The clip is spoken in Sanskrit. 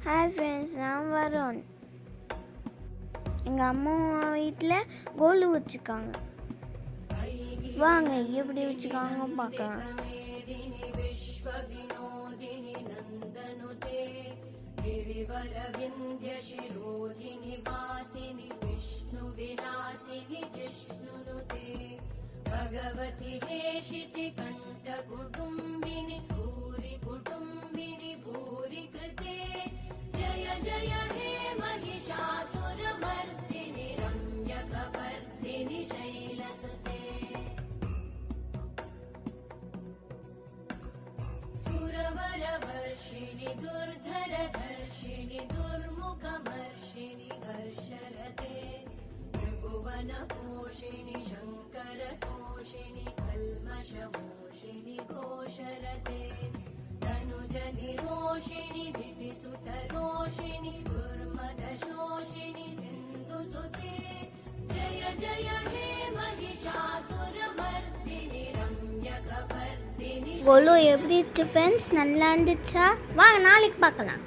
ஹாய் ஃப்ரெண்ட்ஸ், நான் வருண். எங்கள் அம்மா வீட்டில் கோலு வச்சுருக்காங்க. வாங்க எப்படி வச்சுருக்காங்க பார்க்கலாம். भगवति हेशिति कण्ठ कुटुम्बिनि भूरि कुटुम्बिनि भूरि कृते जय जय हे महिषासुरमर्दिनि रम्यकपर्दिनि शैलसुते सुरवरवर्षिणि दुर्धरधर्षिणि दुर्मुखमर्षिणि हर्षरते त्रिभुवनपोषिणि शङ्करतोषिणि कल्मषमोषिणि घोषरते तनुजनिरोषिणि दितिसुतरोषिणि दुर्मदशोषिणि सिन्धुसुते जय जय हे महिषासुरमर्दिनि रम्यकपर्दिनि. கோலு எப்படி இருந்துச்சு ஃப்ரெண்ட்ஸ்? நல்லா இருந்துச்சா? வாங்க நாளைக்கு பார்க்கலாம்.